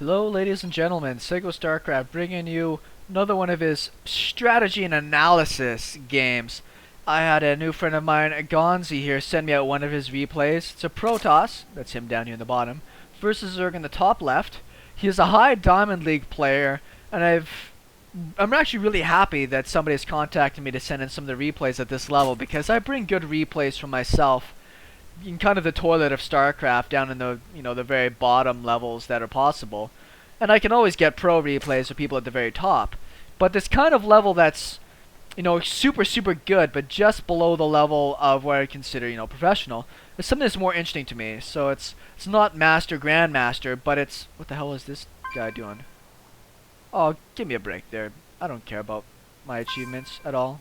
Hello ladies and gentlemen, SeKo Starcraft bringing you another one of his strategy and analysis games. I had a new friend of mine, Gonzy, here send me out one of his replays. It's a protoss, that's him down here in the bottom, versus zerg in the top left. He is a high Diamond League player, and I'm actually really happy that somebody has contacted me to send in some of the replays at this level, because I bring good replays from myself in kind of the toilet of StarCraft down in the the very bottom levels that are possible. And I can always get pro replays for people at the very top. But this kind of level that's super good but just below the level of what I consider professional is something that's more interesting to me. So it's not master grandmaster, but it's what the hell is this guy doing? Oh, give me a break there. I don't care about my achievements at all.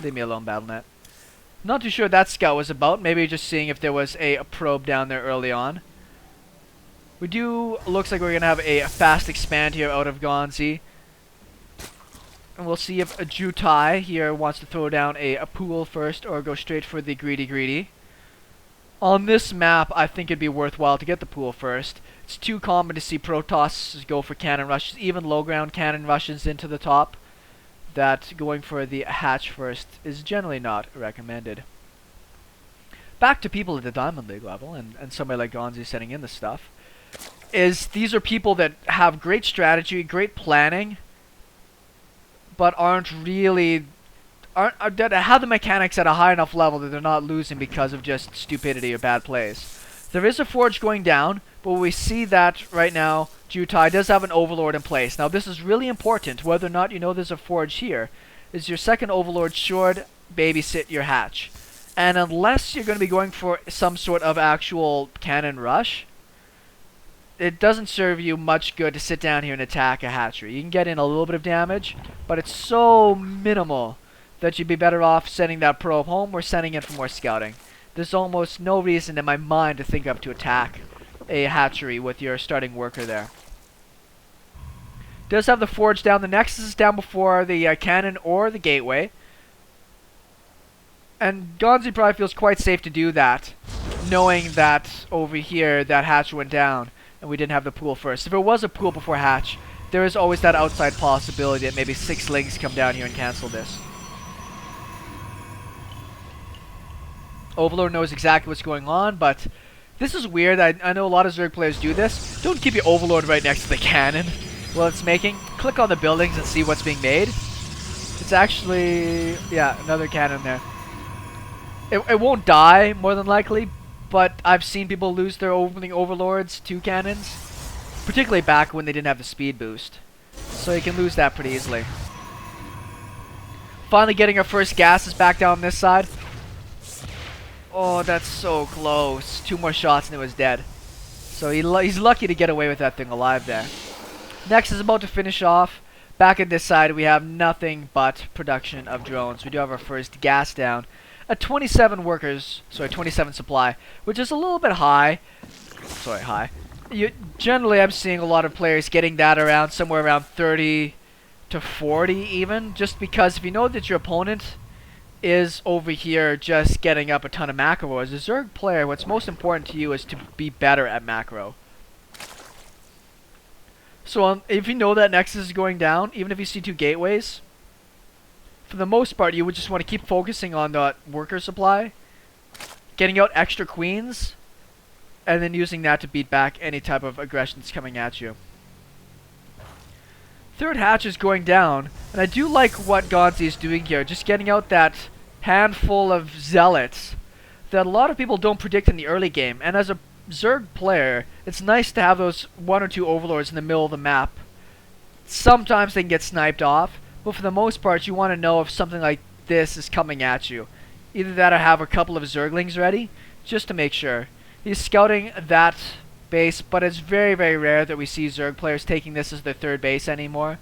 Leave me alone, BattleNet. Not too sure what that scout was about. Maybe just seeing if there was a probe down there early on. Looks like we're going to have a fast expand here out of Gonzy. And we'll see if a JuhTai here wants to throw down a pool first or go straight for the greedy. On this map, I think it'd be worthwhile to get the pool first. It's too common to see protoss go for cannon rushes, even low ground cannon rushes into the top, that going for the hatch first is generally not recommended. Back to people at the Diamond League level, and somebody like Gonzy setting in this stuff, these are people that have great strategy, great planning, but that have the mechanics at a high enough level that they're not losing because of just stupidity or bad plays. There is a forge going down, but we see that right now JuhTai does have an overlord in place. Now this is really important, whether or not you know there's a forge here. Is your second overlord should babysit your hatch. And unless you're going to be going for some sort of actual cannon rush, it doesn't serve you much good to sit down here and attack a hatchery. You can get in a little bit of damage, but it's so minimal that you'd be better off sending that probe home or sending it for more scouting. There's almost no reason in my mind to think of to attack a hatchery with your starting worker there. Does have the forge down. The nexus is down before the cannon or the gateway. And Gonzy probably feels quite safe to do that, knowing that over here that hatch went down and we didn't have the pool first. If there was a pool before hatch, there is always that outside possibility that maybe 6 lings come down here and cancel this. Overlord knows exactly what's going on, but this is weird. I know a lot of Zerg players do this. Don't keep your Overlord right next to the cannon while it's making. Click on the buildings and see what's being made. It's actually, yeah, another cannon there. It won't die, more than likely, but I've seen people lose their opening Overlords to cannons, particularly back when they didn't have the speed boost. So you can lose that pretty easily. Finally getting our first gases back down this side. Oh, that's so close. 2 more shots and it was dead. So he's lucky to get away with that thing alive there. Next is about to finish off. Back at this side, we have nothing but production of drones. We do have our first gas down. At 27 workers, sorry, 27 supply, which is a little bit high. Sorry, high. Generally, I'm seeing a lot of players getting that around somewhere around 30 to 40 even. Just because if you know that your opponent is over here just getting up a ton of macro. As a Zerg player, what's most important to you is to be better at macro. So if you know that Nexus is going down, even if you see 2 gateways, for the most part you would just want to keep focusing on the worker supply, getting out extra queens, and then using that to beat back any type of aggression that's coming at you. Third hatch is going down, and I do like what Gonzy is doing here, just getting out that handful of zealots that a lot of people don't predict in the early game. And as a Zerg player, it's nice to have those 1 or 2 overlords in the middle of the map. Sometimes they can get sniped off, but for the most part you want to know if something like this is coming at you. Either that or have a couple of zerglings ready, just to make sure. He's scouting that base, but it's very rare that we see Zerg players taking this as their 3rd base anymore.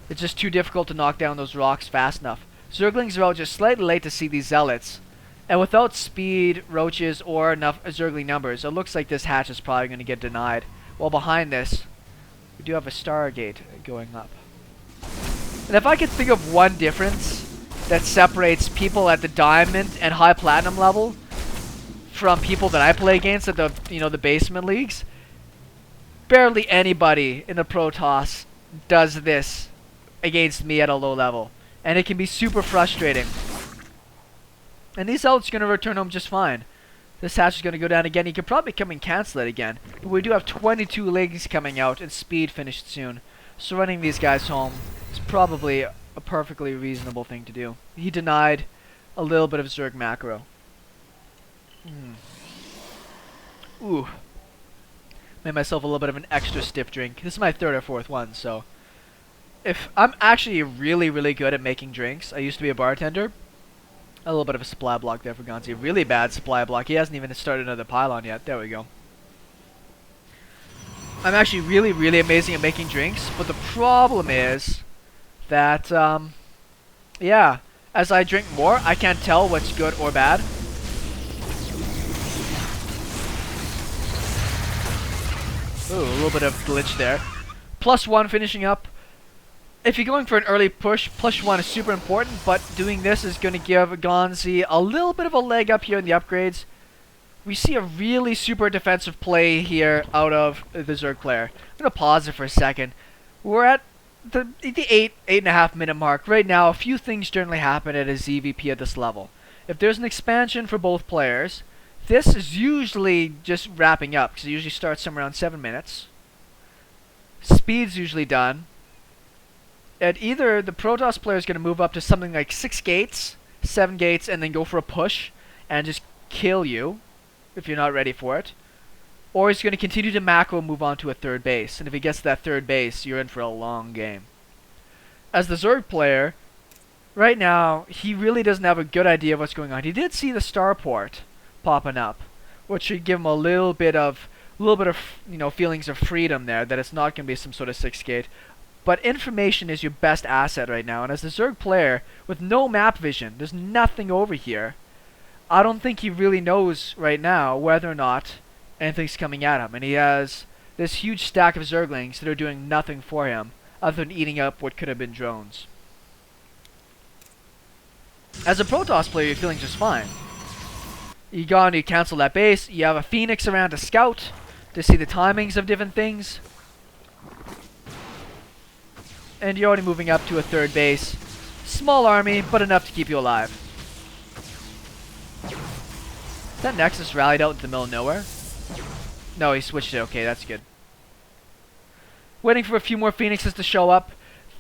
It's just too difficult to knock down those rocks fast enough. Zerglings are out just slightly late to see these zealots, and without speed, roaches, or enough zergling numbers, it looks like this hatch is probably going to get denied. While behind this, we do have a Stargate going up. And if I could think of one difference that separates people at the diamond and high platinum level from people that I play against at the the basement leagues, barely anybody in the protoss does this against me at a low level, and it can be super frustrating. And these zealots are going to return home just fine. This hatch is going to go down again. He could probably come and cancel it again. But we do have 22 legs coming out and speed finished soon. So running these guys home is probably a perfectly reasonable thing to do. He denied a little bit of zerg macro. Ooh. Made myself a little bit of an extra stiff drink. This is my third or fourth one, so. If I'm actually really, really good at making drinks. I used to be a bartender. A little bit of a supply block there for Gonzy. Really bad supply block. He hasn't even started another pylon yet. There we go. I'm actually really, really amazing at making drinks. But the problem is that, yeah. As I drink more, I can't tell what's good or bad. Ooh, a little bit of glitch there. +1 finishing up. If you're going for an early push, +1 is super important, but doing this is going to give Gonzy a little bit of a leg up here in the upgrades. We see a really super defensive play here out of the Zerg player. I'm going to pause it for a second. We're at the 8.5 minute mark. Right now, a few things generally happen at a ZVP at this level. If there's an expansion for both players, this is usually just wrapping up, because it usually starts somewhere around 7 minutes. Speed's usually done. And either the Protoss player is going to move up to something like 6 gates, 7 gates, and then go for a push and just kill you if you're not ready for it. Or he's going to continue to macro and move on to a third base. And if he gets to that third base, you're in for a long game. As the Zerg player, right now, he really doesn't have a good idea of what's going on. He did see the starport popping up, which should give him a little bit of feelings of freedom there, that it's not going to be some sort of 6 gate. But information is your best asset right now, and as the Zerg player, with no map vision, there's nothing over here, I don't think he really knows right now whether or not anything's coming at him. And he has this huge stack of zerglings that are doing nothing for him, other than eating up what could have been drones. As a Protoss player, you're feeling just fine. You go and you cancel that base, you have a Phoenix around to scout, to see the timings of different things. And you're already moving up to a third base. Small army, but enough to keep you alive. Is that Nexus rallied out into the middle of nowhere? No, he switched it. Okay, that's good. Waiting for a few more Phoenixes to show up.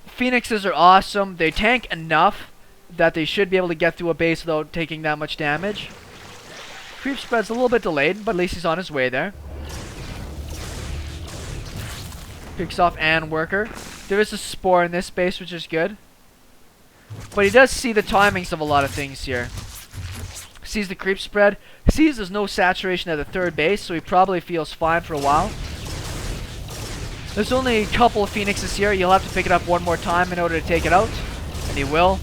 Phoenixes are awesome. They tank enough that they should be able to get through a base without taking that much damage. Creep spread's a little bit delayed, but at least he's on his way there. Picks off Ann Worker. There is a spore in this base, which is good. But he does see the timings of a lot of things here. Sees the creep spread. Sees there's no saturation at the third base, so he probably feels fine for a while. There's only a couple of Phoenixes here. You'll have to pick it up one more time in order to take it out. And he will.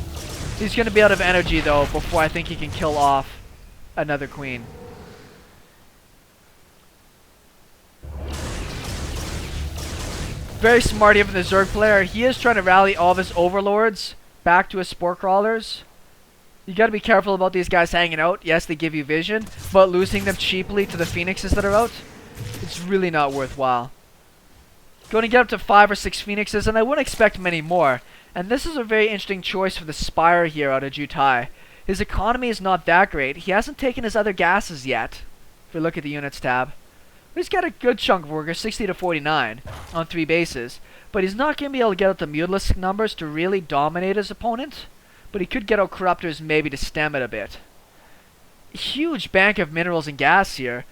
He's going to be out of energy, though, before I think he can kill off another queen. Very smart even the Zerg player. He is trying to rally all of his overlords back to his spore crawlers. You gotta be careful about these guys hanging out. Yes, they give you vision, but losing them cheaply to the Phoenixes that are out, it's really not worthwhile. Going to get up to 5 or 6 Phoenixes, and I wouldn't expect many more. And this is a very interesting choice for the Spire here out of JuhTai. His economy is not that great. He hasn't taken his other gases yet. If we look at the units tab. He's got a good chunk of workers, 60 to 49 on 3 bases. But he's not going to be able to get out the Mutalisk numbers to really dominate his opponent. But he could get out Corruptors maybe to stem it a bit. Huge bank of minerals and gas here.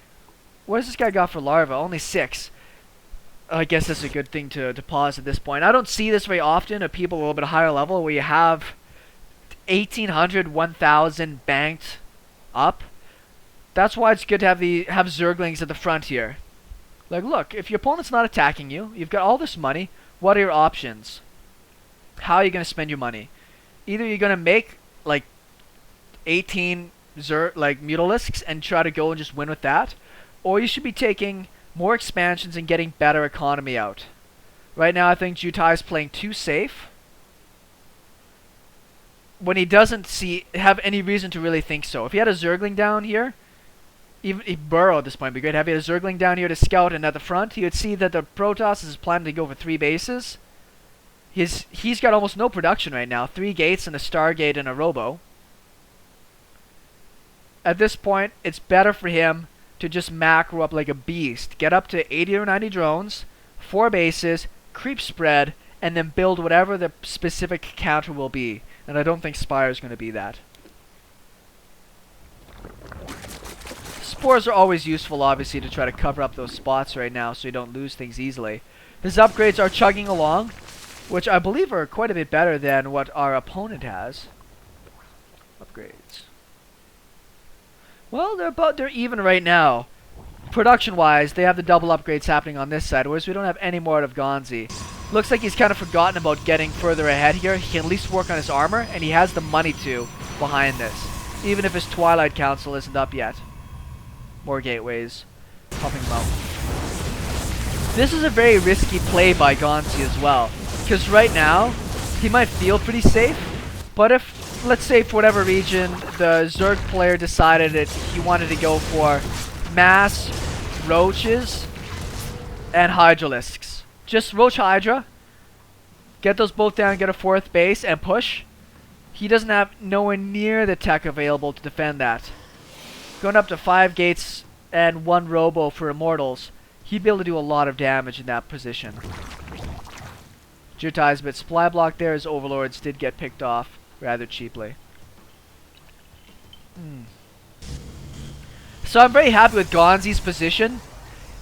What has this guy got for larva? Only 6. I guess that's a good thing to pause at this point. I don't see this very often at people a little bit higher level where you have 1,800, 1,000 banked up. That's why it's good to have zerglings at the front here. Like, look, if your opponent's not attacking you, you've got all this money, what are your options? How are you going to spend your money? Either you're going to make, like, 18 Mutalisks and try to go and just win with that, or you should be taking more expansions and getting better economy out. Right now, I think JuhTai is playing too safe, when he doesn't have any reason to really think so. If he had a Zergling down here, Even if Burrow at this point would be great. Having a zergling down here to scout, and at the front, you would see that the protoss is planning to go for 3 bases. He's got almost no production right now. 3 gates and a Stargate and a Robo. At this point, it's better for him to just macro up like a beast. Get up to 80 or 90 drones, 4 bases, creep spread, and then build whatever the specific counter will be. And I don't think Spire is going to be that. Spores are always useful, obviously, to try to cover up those spots right now so you don't lose things easily. His upgrades are chugging along, which I believe are quite a bit better than what our opponent has. Upgrades. Well, they're even right now. Production-wise, they have the double upgrades happening on this side, whereas we don't have any more out of Gonzy. Looks like he's kind of forgotten about getting further ahead here. He can at least work on his armor, and he has the money to behind this, even if his Twilight Council isn't up yet. More gateways. Popping them out. This is a very risky play by Gonzy as well, because right now, he might feel pretty safe, but if, let's say for whatever reason, the Zerg player decided that he wanted to go for mass roaches and hydralisks. Just roach hydra, get those both down, get a 4th base, and push. He doesn't have nowhere near the tech available to defend that. Going up to 5 gates and 1 robo for immortals, he'd be able to do a lot of damage in that position. JuhTai's bit supply block there. His overlords did get picked off rather cheaply. So I'm very happy with Gonzy's position.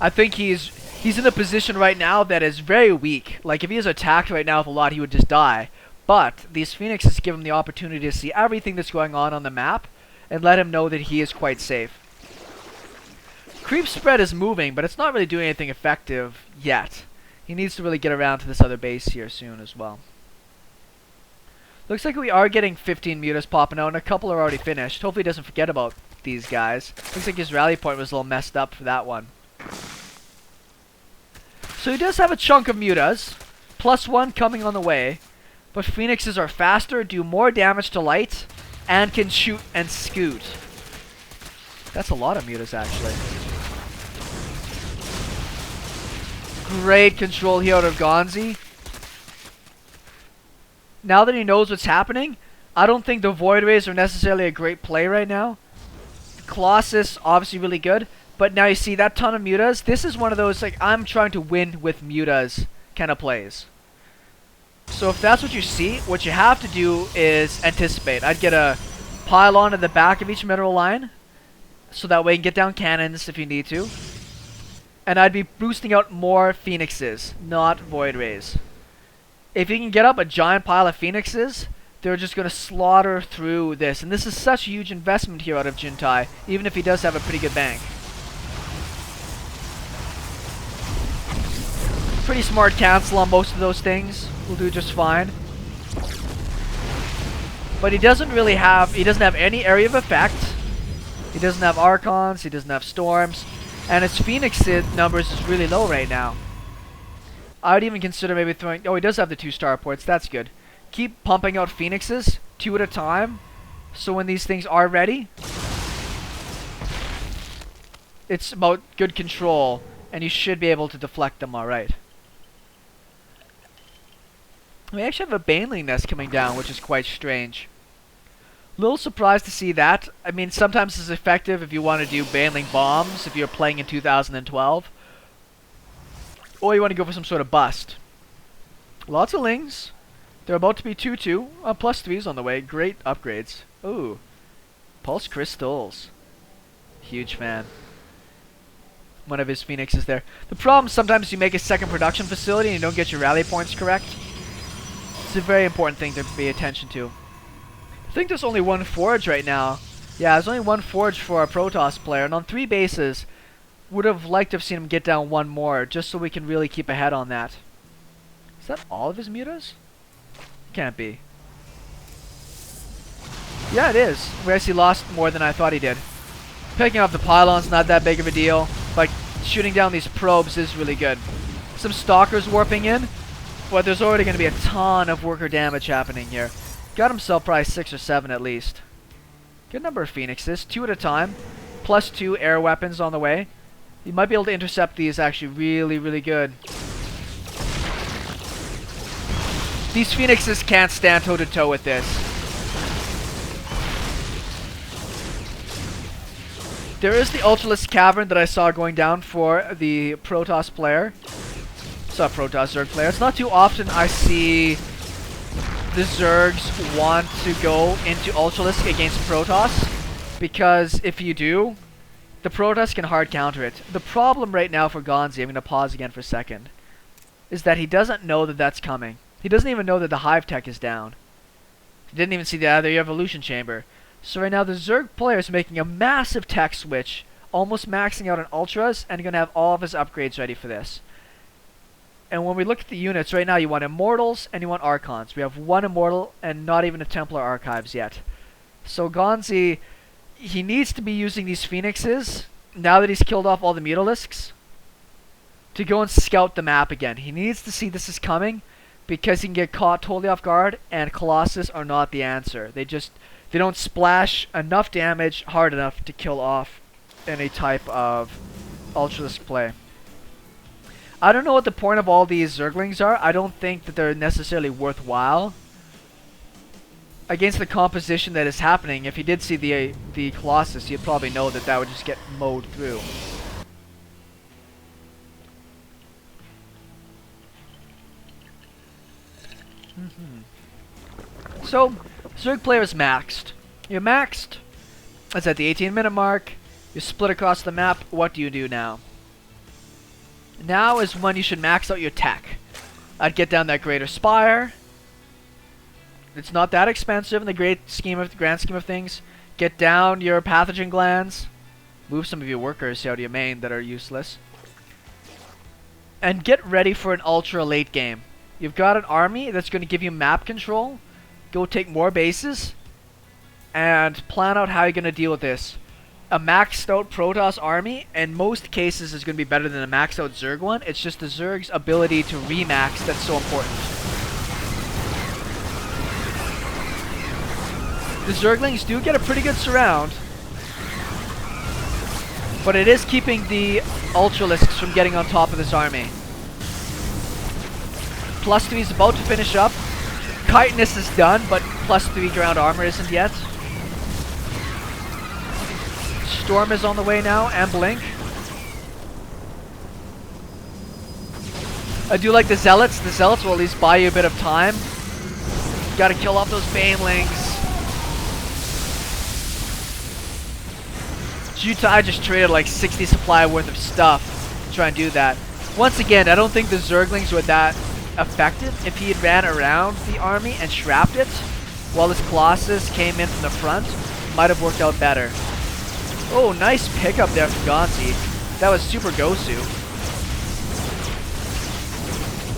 I think he's in a position right now that is very weak. Like if he is attacked right now with a lot, he would just die. But these Phoenixes give him the opportunity to see everything that's going on the map and let him know that he is quite safe. Creep spread is moving, but it's not really doing anything effective yet. He needs to really get around to this other base here soon as well. Looks like we are getting 15 mutas popping out, and a couple are already finished. Hopefully he doesn't forget about these guys. Looks like his rally point was a little messed up for that one. So he does have a chunk of mutas. +1 coming on the way. But Phoenixes are faster, do more damage to light, and can shoot and scoot. That's a lot of mutas, actually. Great control here out of Gonzy. Now that he knows what's happening, I don't think the Void Rays are necessarily a great play right now. Colossus, obviously really good. But now you see that ton of mutas. This is one of those, like, I'm trying to win with mutas kind of plays. So if that's what you see, what you have to do is anticipate. I'd get a pylon at the back of each mineral line, so that way you can get down cannons if you need to. And I'd be boosting out more Phoenixes, not Void Rays. If you can get up a giant pile of Phoenixes, they're just going to slaughter through this. And this is such a huge investment here out of JuhTai, even if he does have a pretty good bank. Pretty smart cancel on most of those things. Will do just fine. But he doesn't have any area of effect. He doesn't have Archons, he doesn't have Storms. And his Phoenix numbers is really low right now. I would even consider maybe throwing... Oh, he does have the 2 starports. That's good. Keep pumping out Phoenixes, 2 at a time. So when these things are ready, it's about good control. And you should be able to deflect them alright. We actually have a Baneling nest coming down, which is quite strange. Little surprised to see that. I mean, sometimes it's effective if you want to do Baneling bombs, if you're playing in 2012. Or you want to go for some sort of bust. Lots of lings. They're about to be 2-2. +3s on the way. Great upgrades. Ooh. Pulse Crystals. Huge fan. One of his Phoenixes there. The problem, sometimes you make a second production facility and you don't get your rally points correct. It's a very important thing to pay attention to. I think there's only 1 forge right now. Yeah, there's only 1 forge for our Protoss player, and on 3 bases, would have liked to have seen him get down 1 more, just so we can really keep ahead on that. Is that all of his mutas? Can't be. Yeah, it is. We actually lost more than I thought he did. Picking up the pylon's not that big of a deal, but shooting down these probes is really good. Some stalkers warping in, but there's already going to be a ton of worker damage happening here. Got himself probably 6 or 7 at least. Good number of Phoenixes, 2 at a time. +2 air weapons on the way. You might be able to intercept these actually really, really good. These Phoenixes can't stand toe-to-toe with this. There is the Ultralisk Cavern that I saw going down for the Protoss player. Saw Protoss Zerg player. It's not too often I see the Zergs want to go into Ultralisk against Protoss, because if you do, the Protoss can hard counter it. The problem right now for Gonzy, I'm going to pause again for a second, is that he doesn't know that that's coming. He doesn't even know that the Hive Tech is down. He didn't even see the other Evolution Chamber. So right now the Zerg player is making a massive tech switch, almost maxing out on Ultras, and going to have all of his upgrades ready for this. And when we look at the units, right now you want Immortals and you want Archons. We have one Immortal and not even a Templar Archives yet. So Gonzy, he needs to be using these Phoenixes, now that he's killed off all the Mutalisks, to go and scout the map again. He needs to see this is coming, because he can get caught totally off guard, and Colossus are not the answer. They don't splash enough damage hard enough to kill off any type of Ultralisk play. I don't know what the point of all these Zerglings are. I don't think that they're necessarily worthwhile against the composition that is happening. If you did see the Colossus, you'd probably know that that would just get mowed through. So, Zerg player is maxed. You're maxed. It's at the 18-minute mark. You're split across the map. What do you do now? Now is when you should max out your tech. I'd get down that Greater Spire. It's not that expensive in the grand scheme of things. Get down your pathogen glands. Move some of your workers out of your main that are useless. And get ready for an ultra late game. You've got an army that's going to give you map control. Go take more bases. And plan out how you're going to deal with this. A maxed out Protoss army, in most cases, is going to be better than a maxed out Zerg one. It's just the Zerg's ability to remax that's so important. The Zerglings do get a pretty good surround, but it is keeping the Ultralisks from getting on top of this army. +3 is about to finish up. Chitinous is done, but +3 ground armor isn't yet. Storm is on the way now, and Blink. I do like the Zealots. The Zealots will at least buy you a bit of time. Gotta kill off those Banelings. JuhTai just traded like 60 supply worth of stuff to try and do that. Once again, I don't think the Zerglings were that effective. If he had ran around the army and trapped it while his Colossus came in from the front, might have worked out better. Oh, nice pickup there from Gonzy. That was super Gosu.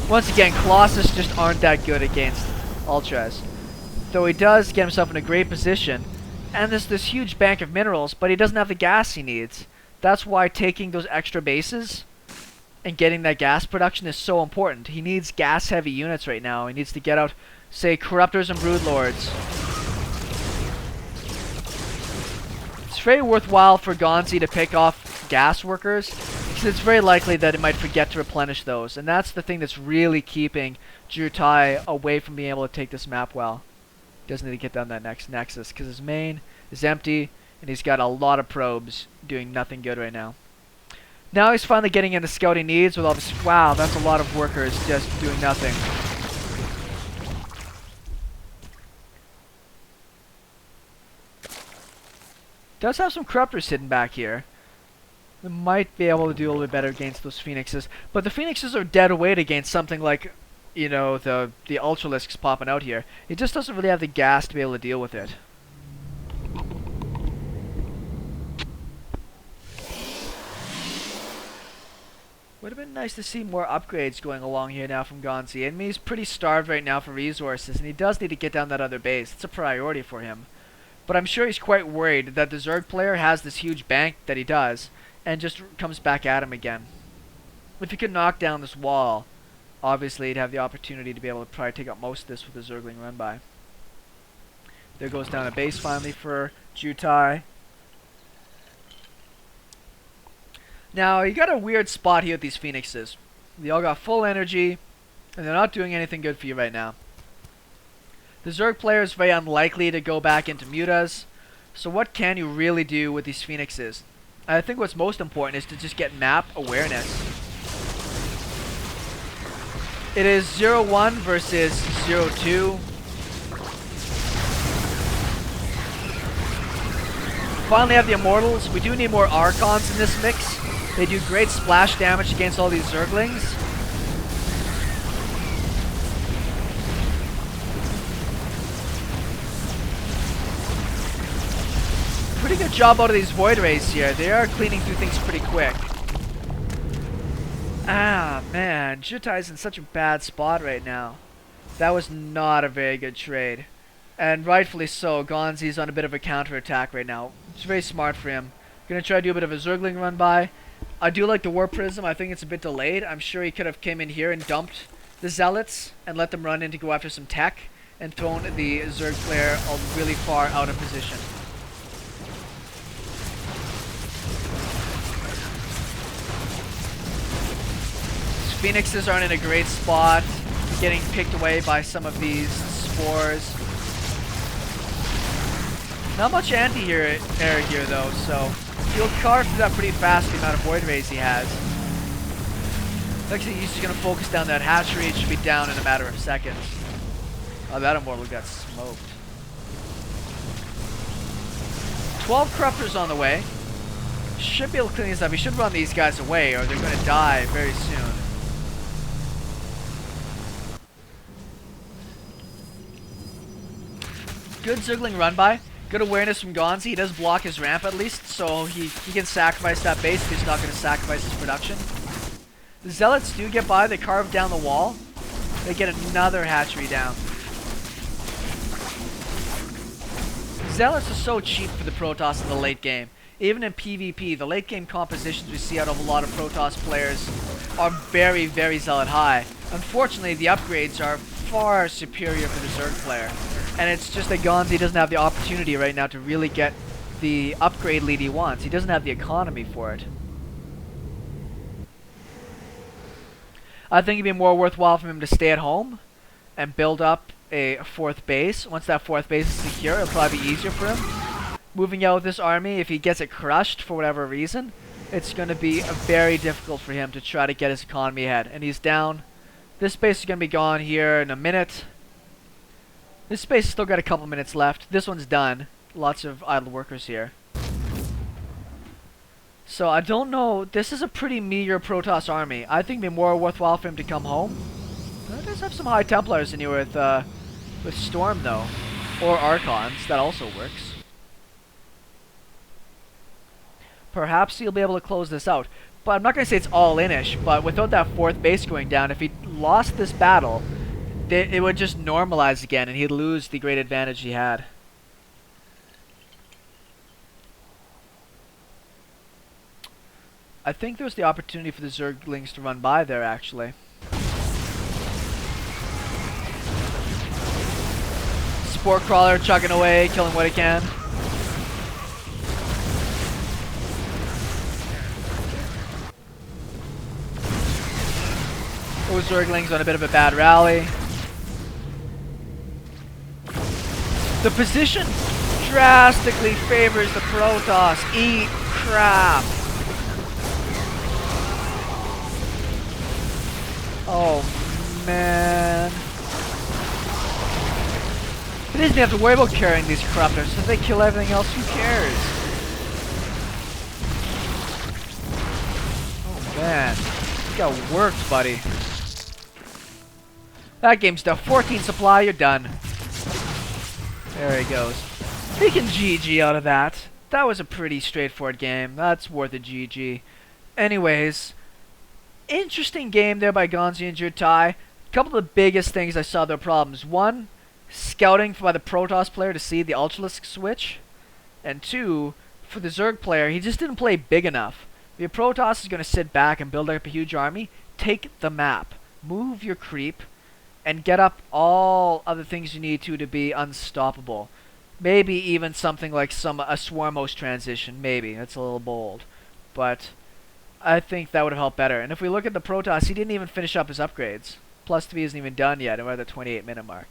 Once again, Colossus just aren't that good against Ultras. Though he does get himself in a great position. And there's this huge bank of minerals, but he doesn't have the gas he needs. That's why taking those extra bases and getting that gas production is so important. He needs gas-heavy units right now. He needs to get out, say, Corruptors and Broodlords. It's very worthwhile for Gonzy to pick off gas workers, because it's very likely that it might forget to replenish those. And that's the thing that's really keeping JuhTai away from being able to take this map well. Doesn't need to get down that next nexus, because his main is empty, and he's got a lot of probes doing nothing good right now. Now he's finally getting into scouting needs with all this. Wow, that's a lot of workers just doing nothing. Does have some Corruptors hidden back here. We might be able to do a little bit better against those Phoenixes, but the Phoenixes are dead weight against something like, you know, the Ultralisks popping out here. It just doesn't really have the gas to be able to deal with it. Would have been nice to see more upgrades going along here now from Gonzy. And he's pretty starved right now for resources, and he does need to get down that other base. It's a priority for him. But I'm sure he's quite worried that the Zerg player has this huge bank that he does, and just comes back at him again. If he could knock down this wall, obviously he'd have the opportunity to be able to probably take out most of this with the Zergling run by. There goes down a base finally for JuhTai. Now, you got a weird spot here with these Phoenixes. They all got full energy, and they're not doing anything good for you right now. The Zerg player is very unlikely to go back into mutas, so what can you really do with these Phoenixes? I think what's most important is to just get map awareness. It is 0-1 versus 0-2. Finally have the Immortals. We do need more Archons in this mix. They do great splash damage against all these Zerglings. Pretty good job out of these Void Rays here. They are cleaning through things pretty quick. Ah, man. JuhTai's in such a bad spot right now. That was not a very good trade. And rightfully so. Gonzy's on a bit of a counterattack right now. It's very smart for him. Gonna try to do a bit of a Zergling run by. I do like the War Prism. I think it's a bit delayed. I'm sure he could have came in here and dumped the Zealots and let them run in to go after some tech and thrown the Zerg player really far out of position. Phoenixes aren't in a great spot, getting picked away by some of these spores. Not much anti-air here though, so he'll carve through that pretty fast, the amount of Void Rays he has. Looks like he's just going to focus down that hatchery. It should be down in a matter of seconds. Oh, that Immortal got smoked. 12 Corruptors on the way. Should be able to clean these up. He should run these guys away or they're going to die very soon. Good Zergling run by. Good awareness from Gonzy. He does block his ramp at least, so he can sacrifice that base if he's not going to sacrifice his production. The Zealots do get by. They carve down the wall. They get another hatchery down. Zealots are so cheap for the Protoss in the late game. Even in PvP, the late game compositions we see out of a lot of Protoss players are very, very Zealot high. Unfortunately, the upgrades are far superior for the Zerg player. And it's just that Gonzy doesn't have the opportunity right now to really get the upgrade lead he wants. He doesn't have the economy for it. I think it'd be more worthwhile for him to stay at home and build up a fourth base. Once that fourth base is secure, it'll probably be easier for him. Moving out with this army, if he gets it crushed for whatever reason, it's going to be very difficult for him to try to get his economy ahead. And he's down. This base is going to be gone here in a minute. This space has still got a couple minutes left. This one's done. Lots of idle workers here. So I don't know. This is a pretty meager Protoss army. I think it'd be more worthwhile for him to come home. He does have some High Templars in here with Storm though. Or Archons. That also works. Perhaps he'll be able to close this out. But I'm not going to say it's all-in-ish. But without that fourth base going down, if he lost this battle, it would just normalize again, and he'd lose the great advantage he had. I think there's the opportunity for the Zerglings to run by there, actually. Spore Crawler chugging away, killing what he can. Those Zerglings on a bit of a bad rally. The position drastically favors the Protoss. Eat crap. Oh, man. He doesn't have to worry about carrying these Corruptors. If they kill everything else, who cares? Oh, man. You got worked, buddy. That game's done. 14 supply, you're done. There he goes. He can GG out of that. That was a pretty straightforward game. That's worth a GG. Anyways, interesting game there by Gonzy and JuhTai. A couple of the biggest things I saw their problems. One, scouting by the Protoss player to see the Ultralisk switch. And two, for the Zerg player, he just didn't play big enough. If your Protoss is going to sit back and build up a huge army, take the map. Move your creep. And get up all other things you need to be unstoppable. Maybe even something like a Swarmos transition. Maybe. That's a little bold. But I think that would have helped better. And if we look at the Protoss, he didn't even finish up his upgrades. Plus 3 isn't even done yet, and we're at the 28-minute mark.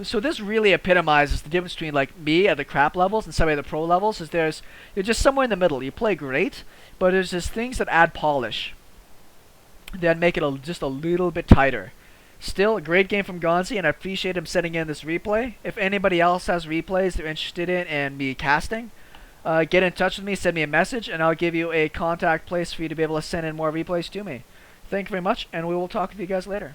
So this really epitomizes the difference between like me at the crap levels and somebody at the pro levels. Is you're just somewhere in the middle. You play great, but there's just things that add polish, that make it just a little bit tighter. Still, a great game from Gonzy, and I appreciate him sending in this replay. If anybody else has replays they're interested in and me casting, get in touch with me, send me a message, and I'll give you a contact place for you to be able to send in more replays to me. Thank you very much, and we will talk with you guys later.